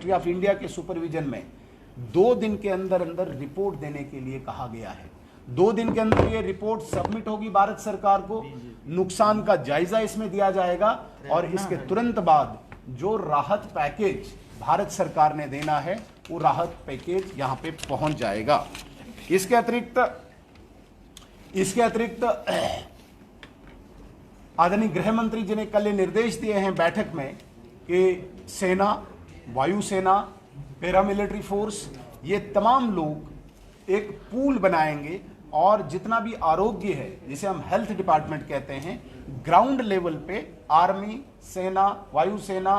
Ministry of India के supervision में 2 दिन के अंदर अंदर रिपोर्ट देने के लिए कहा गया है। 2 दिन के अंदर ये रिपोर्ट सबमिट होगी भारत सरकार को, नुकसान का जायजा इसमें दिया जाएगा और इसके तुरंत बाद जो राहत पैकेज भारत सरकार ने देना है वो राहत पैकेज यहाँ पे पहुंच जाएगा। इसके अतिरिक्त आदरणीय गृह मंत्री जी ने कल निर्देश दिए हैं बैठक में कि सेना, वायुसेना, पैरामिलिट्री फोर्स, ये तमाम लोग एक पूल बनाएंगे और जितना भी आरोग्य है, जिसे हम हेल्थ डिपार्टमेंट कहते हैं, ग्राउंड लेवल पे आर्मी, सेना, वायुसेना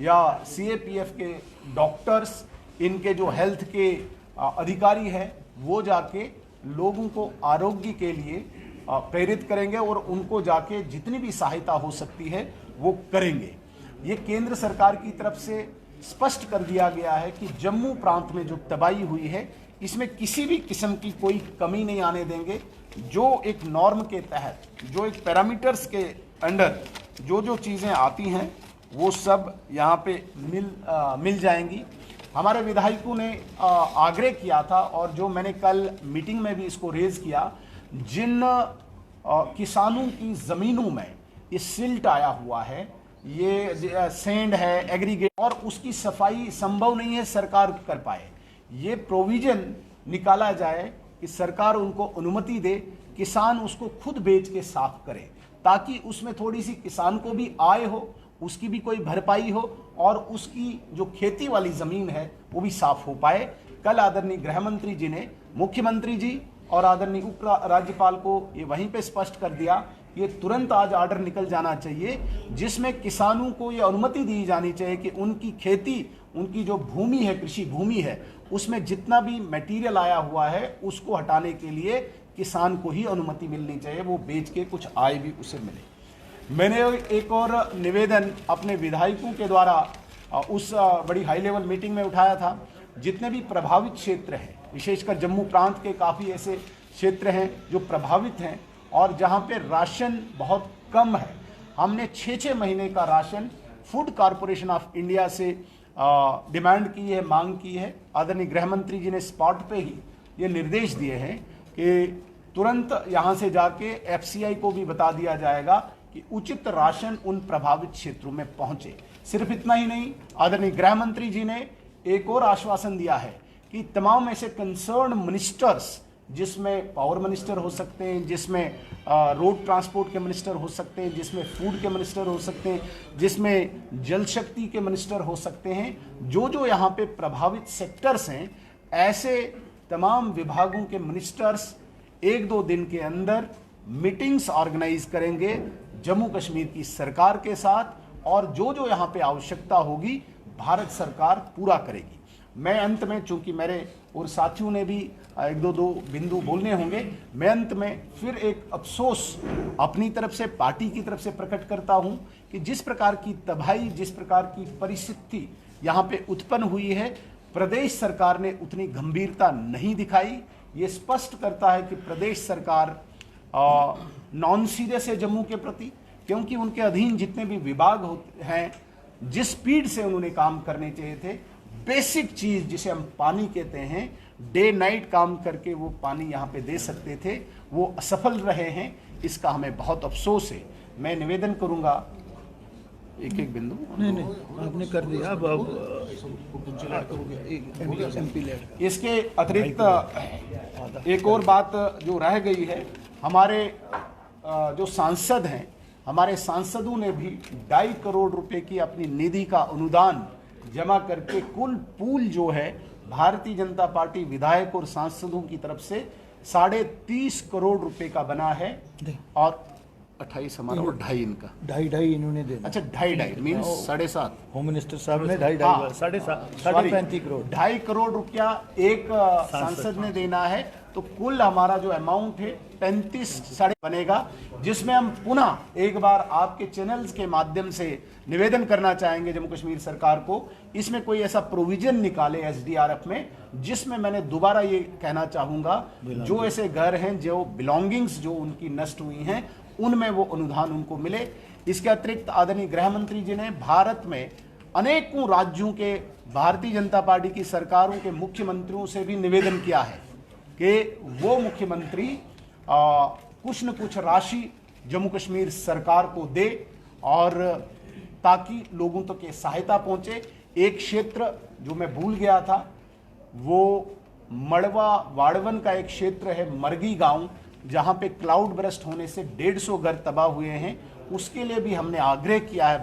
या सीएपीएफ के डॉक्टर्स, इनके जो हेल्थ के अधिकारी हैं, वो जाके लोगों को आरोग्य के लिए प्रेरित करेंगे और उनको जाके जितनी भी सहायता हो सकती है वो करेंगे। ये केंद्र सरकार की तरफ से स्पष्ट कर दिया गया है कि जम्मू प्रांत में जो तबाही हुई है इसमें किसी भी किस्म की कोई कमी नहीं आने देंगे। जो एक नॉर्म के तहत, जो एक पैरामीटर्स के अंडर जो चीज़ें आती हैं वो सब यहाँ पे मिल जाएंगी। हमारे विधायकों ने आग्रह किया था और जो मैंने कल मीटिंग में भी इसको रेज किया, जिन किसानों की ज़मीनों में ये सिल्ट आया हुआ है, ये सैंड है, एग्रीगेट, और उसकी सफाई संभव नहीं है सरकार कर पाए, ये प्रोविजन निकाला जाए कि सरकार उनको अनुमति दे, किसान उसको खुद बेच के साफ करे, ताकि उसमें थोड़ी सी किसान को भी आय हो, उसकी भी कोई भरपाई हो और उसकी जो खेती वाली ज़मीन है वो भी साफ हो पाए। कल आदरणीय गृह मंत्री जी ने मुख्यमंत्री जी और आदरणीय उप राज्यपाल को ये वहीं पे स्पष्ट कर दिया, ये तुरंत आज ऑर्डर निकल जाना चाहिए जिसमें किसानों को ये अनुमति दी जानी चाहिए कि उनकी खेती, उनकी जो भूमि है, कृषि भूमि है, उसमें जितना भी मटेरियल आया हुआ है उसको हटाने के लिए किसान को ही अनुमति मिलनी चाहिए, वो बेच के कुछ आय भी उसे मिले। मैंने एक और निवेदन अपने विधायकों के द्वारा उस बड़ी हाई लेवल मीटिंग में उठाया था। जितने भी प्रभावित क्षेत्र हैं, विशेषकर जम्मू प्रांत के काफ़ी ऐसे क्षेत्र हैं जो प्रभावित हैं और जहां पे राशन बहुत कम है, हमने 6-6 महीने का ration food corporation of India से डिमांड की है, मांग की है। आदरणीय गृह मंत्री जी ने स्पॉट पे ही ये निर्देश दिए हैं कि तुरंत यहाँ से जाके एफसीआई को भी बता दिया जाएगा कि उचित राशन उन प्रभावित क्षेत्रों में पहुंचे। सिर्फ इतना ही नहीं, आदरणीय गृह मंत्री जी ने एक और आश्वासन दिया है कि तमाम ऐसे कंसर्न मिनिस्टर्स, जिसमें पावर मिनिस्टर हो सकते हैं, जिसमें रोड ट्रांसपोर्ट के मिनिस्टर हो सकते हैं, जिसमें फूड के मिनिस्टर हो सकते हैं, जिसमें जल शक्ति के मिनिस्टर हो सकते हैं, जो यहाँ पे प्रभावित सेक्टर्स हैं, ऐसे तमाम विभागों के मिनिस्टर्स 1-2 दिन के अंदर मीटिंग्स ऑर्गेनाइज करेंगे जम्मू कश्मीर की सरकार के साथ और जो यहाँ पे आवश्यकता होगी भारत सरकार पूरा करेगी। मैं अंत में, चूंकि मेरे और साथियों ने भी 1-2 बिंदु बोलने होंगे, मैं अंत में फिर एक अफसोस अपनी तरफ से, पार्टी की तरफ से प्रकट करता हूं कि जिस प्रकार की तबाही, जिस प्रकार की परिस्थिति यहाँ पे उत्पन्न हुई है, प्रदेश सरकार ने उतनी गंभीरता नहीं दिखाई। ये स्पष्ट करता है कि प्रदेश सरकार नॉन सीरियस है जम्मू के प्रति, क्योंकि उनके अधीन जितने भी विभाग हैं, जिस स्पीड से उन्होंने काम करने चाहिए थे, बेसिक चीज जिसे हम पानी कहते हैं, डे नाइट काम करके वो पानी यहाँ पे दे सकते थे, वो असफल रहे हैं। इसका हमें बहुत अफसोस है। मैं निवेदन करूंगा, एक बिंदु नहीं आपने कर दिया, अब इसके अतिरिक्त एक और बात जो रह गई है, हमारे जो सांसद हैं, हमारे सांसदों ने भी 2.5 करोड़ रुपए की अपनी निधि का अनुदान जमा करके कुल पूल जो है भारतीय जनता पार्टी विधायक और सांसदों की तरफ से 30.5 करोड़ रुपए का बना है और 28 हमारा और 2.5 इनका, 2.5 इन्होंने दे। अच्छा 2.5 मीन्स 7.5 होम मिनिस्टर साहब ने 2.5 35 करोड़, 2.5 करोड़ रुपया एक सांसद ने देना है, तो कुल हमारा जो अमाउंट है 35 बनेगा, जिसमें हम पुनः एक बार आपके चैनल्स के माध्यम से निवेदन करना चाहेंगे जम्मू कश्मीर सरकार को, इसमें कोई ऐसा प्रोविजन निकाले एसडीआरएफ में, जिसमें मैंने दोबारा ये कहना चाहूंगा, जो ऐसे घर हैं, जो बिलोंगिंग्स जो उनकी नष्ट हुई हैं, उनमें वो अनुदान उनको मिले। इसके अतिरिक्त आदरणीय गृह मंत्री जी ने भारत में अनेकों राज्यों के भारतीय जनता पार्टी की सरकारों के मुख्यमंत्रियों से भी निवेदन किया है कि वो मुख्यमंत्री कुछ न कुछ राशि जम्मू कश्मीर सरकार को दे और ताकि लोगों तक ये सहायता पहुंचे। एक क्षेत्र जो मैं भूल गया था, वो मड़वा वाड़वन का एक क्षेत्र है मरगी गांव, जहां पे क्लाउड बरस्ट होने से 150 घर तबाह हुए हैं। उसके लिए भी हमने आग्रह किया है